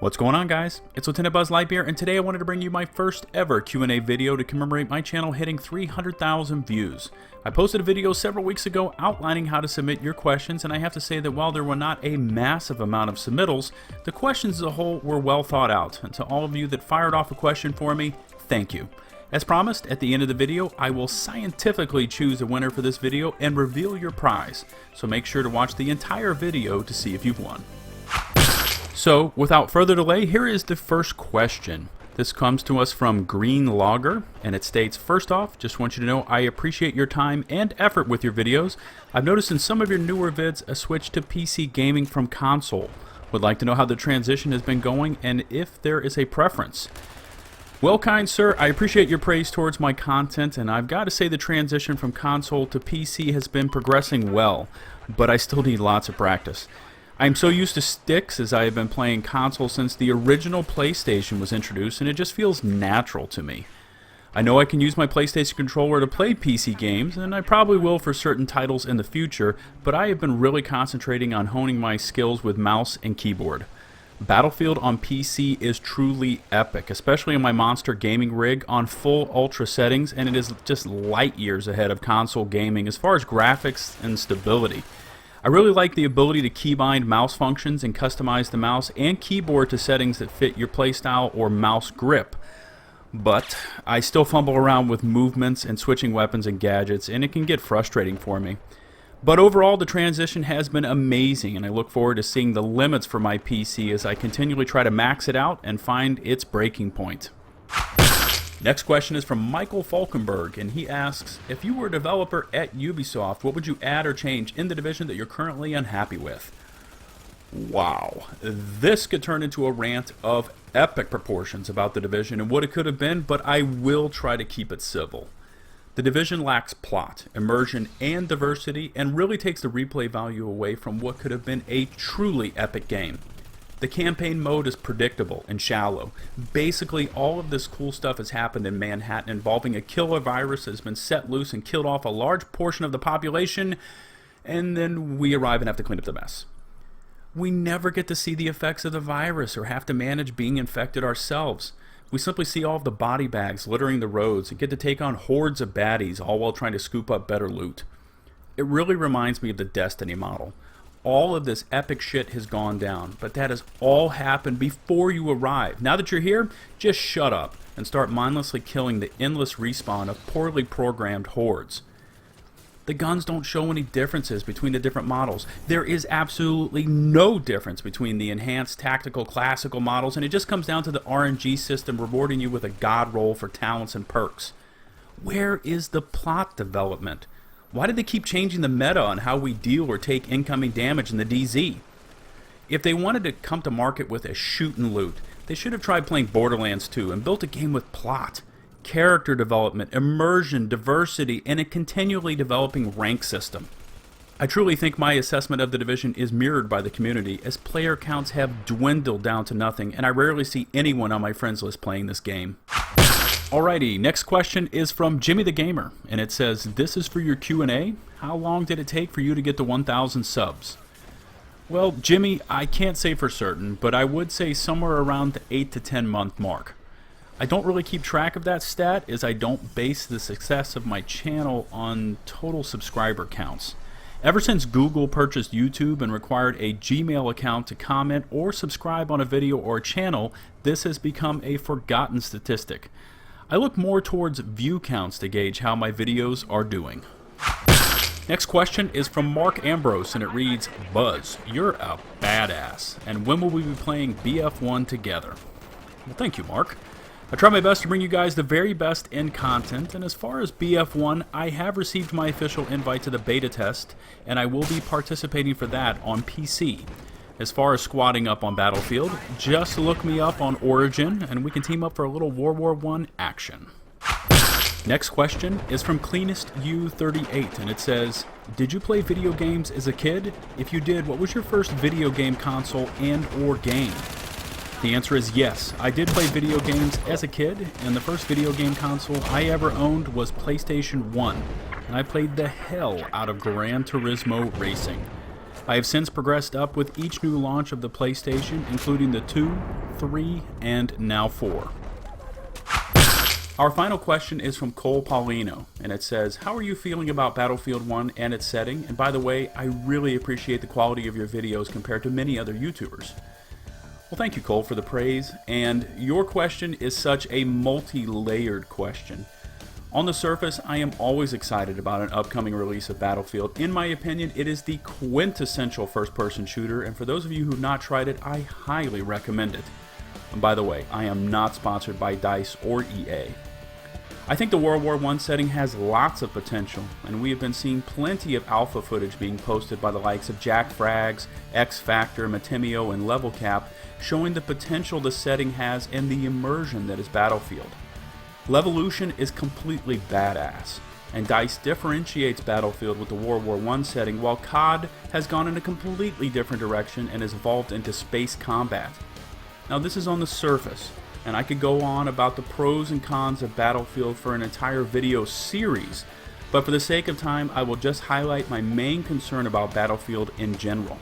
What's going on, guys? It's LtBuzzLitebeer, and today I wanted to bring you my first ever Q&A video to commemorate my channel hitting 300,000 views. I posted a video several weeks ago outlining how to submit your questions, and I have to say that while there were not a massive amount of submittals, the questions as a whole were well thought out. And to all of you that fired off a question for me, thank you. As promised, at the end of the video, I will scientifically choose a winner for this video and reveal your prize. So make sure to watch the entire video to see if you've won. So, without further delay, here is the first question. This comes to us from Greenlager, and it states, first off, just want you to know I appreciate your time and effort with your videos. I've noticed in some of your newer vids a switch to PC gaming from console. Would like to know how the transition has been going and if there is a preference. Well, kind sir, I appreciate your praise towards my content, and I've got to say the transition from console to PC has been progressing well, but I still need lots of practice. I'm so used to sticks as I have been playing console since the original PlayStation was introduced, and it just feels natural to me. I know I can use my PlayStation controller to play PC games, and I probably will for certain titles in the future, but I have been really concentrating on honing my skills with mouse and keyboard. Battlefield on PC is truly epic, especially on my monster gaming rig on full ultra settings, and it is just light years ahead of console gaming as far as graphics and stability. I really like the ability to keybind mouse functions and customize the mouse and keyboard to settings that fit your playstyle or mouse grip. But I still fumble around with movements and switching weapons and gadgets, and it can get frustrating for me. But overall, the transition has been amazing, and I look forward to seeing the limits for my PC as I continually try to max it out and find its breaking point. Next question is from Michael Falkenberg, and he asks, if you were a developer at Ubisoft, what would you add or change in the division that you're currently unhappy with? Wow, this could turn into a rant of epic proportions about the division and what it could have been, but I will try to keep it civil. The division lacks plot, immersion, and diversity, and really takes the replay value away from what could have been a truly epic game. The campaign mode is predictable and shallow. Basically, all of this cool stuff has happened in Manhattan involving a killer virus that has been set loose and killed off a large portion of the population, and then we arrive and have to clean up the mess. We never get to see the effects of the virus or have to manage being infected ourselves. We simply see all of the body bags littering the roads and get to take on hordes of baddies, all while trying to scoop up better loot. It really reminds me of the Destiny model. All of this epic shit has gone down, but that has all happened before you arrive. Now that you're here, just shut up and start mindlessly killing the endless respawn of poorly programmed hordes. The guns don't show any differences between the different models. There is absolutely no difference between the enhanced tactical classical models, and it just comes down to the RNG system rewarding you with a god roll for talents and perks. Where is the plot development? Why did they keep changing the meta on how we deal or take incoming damage in the DZ? If they wanted to come to market with a shoot and loot, they should have tried playing Borderlands 2 and built a game with plot, character development, immersion, diversity, and a continually developing rank system. I truly think my assessment of the division is mirrored by the community, as player counts have dwindled down to nothing, and I rarely see anyone on my friends list playing this game. Alrighty, next question is from Jimmy the Gamer, and it says, this is for your Q&A. How long did it take for you to get to 1,000 subs? Well, Jimmy, I can't say for certain, but I would say somewhere around the 8 to 10 month mark. I don't really keep track of that stat, as I don't base the success of my channel on total subscriber counts. Ever since Google purchased YouTube and required a Gmail account to comment or subscribe on a video or channel, this has become a forgotten statistic. I look more towards view counts to gauge how my videos are doing. Next question is from Mark Ambrose, and it reads, Buzz, you're a badass, and when will we be playing BF1 together? Well, thank you, Mark. I try my best to bring you guys the very best in content, and as far as BF1, I have received my official invite to the beta test, and I will be participating for that on PC. As far as squatting up on Battlefield, just look me up on Origin, and we can team up for a little World War I action. Next question is from CleanestU38, and it says, did you play video games as a kid? If you did, what was your first video game console and or game? The answer is yes. I did play video games as a kid, and the first video game console I ever owned was PlayStation 1, and I played the hell out of Gran Turismo Racing. I have since progressed up with each new launch of the PlayStation, including the 2, 3, and now 4. Our final question is from Cole Paulino, and it says, how are you feeling about Battlefield 1 and its setting? And by the way, I really appreciate the quality of your videos compared to many other YouTubers. Well, thank you, Cole, for the praise, and your question is such a multi-layered question. On the surface, I am always excited about an upcoming release of Battlefield. In my opinion, it is the quintessential first-person shooter, and for those of you who have not tried it, I highly recommend it. And by the way, I am not sponsored by DICE or EA. I think the World War I setting has lots of potential, and we have been seeing plenty of alpha footage being posted by the likes of Jack Frags, X Factor, Matemio, and Level Cap, showing the potential the setting has and the immersion that is Battlefield. Levolution is completely badass, and DICE differentiates Battlefield with the World War I setting, while COD has gone in a completely different direction and has evolved into space combat. Now this is on the surface, and I could go on about the pros and cons of Battlefield for an entire video series, but for the sake of time I will just highlight my main concern about Battlefield in general.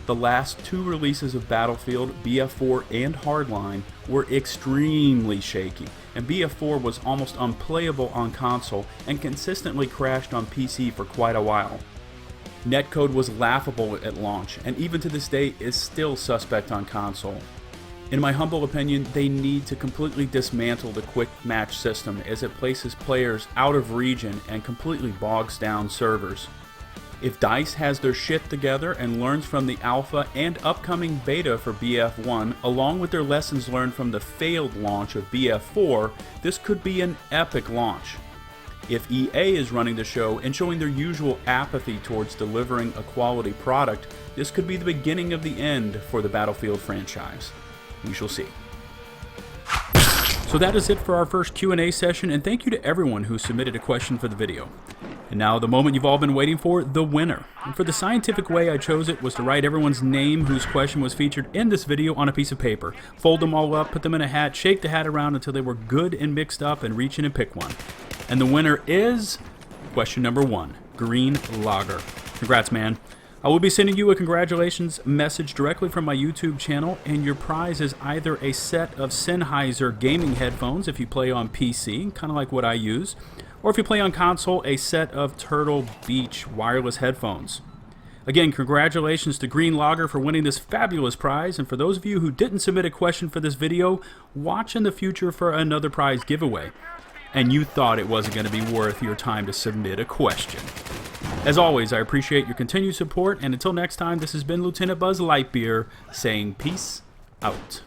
The last 2 releases of Battlefield, BF4 and Hardline, were extremely shaky, and BF4 was almost unplayable on console and consistently crashed on PC for quite a while. Netcode was laughable at launch, and even to this day is still suspect on console. In my humble opinion, they need to completely dismantle the quick match system, as it places players out of region and completely bogs down servers. If DICE has their shit together and learns from the alpha and upcoming beta for BF1, along with their lessons learned from the failed launch of BF4, this could be an epic launch. If EA is running the show and showing their usual apathy towards delivering a quality product, this could be the beginning of the end for the Battlefield franchise. We shall see. So that is it for our first Q&A session, and thank you to everyone who submitted a question for the video. And now the moment you've all been waiting for, the winner. And for the scientific way I chose it was to write everyone's name whose question was featured in this video on a piece of paper, fold them all up, put them in a hat, shake the hat around until they were good and mixed up, and reach in and pick one. And the winner is question number 1, Greenlager. Congrats, man. I will be sending you a congratulations message directly from my YouTube channel, and your prize is either a set of Sennheiser gaming headphones if you play on PC, kind of like what I use, or if you play on console, a set of Turtle Beach wireless headphones. Again, congratulations to Greenlager for winning this fabulous prize, and for those of you who didn't submit a question for this video, watch in the future for another prize giveaway. And you thought it wasn't going to be worth your time to submit a question. As always, I appreciate your continued support, and until next time, this has been LtBuzzLitebeer saying peace out.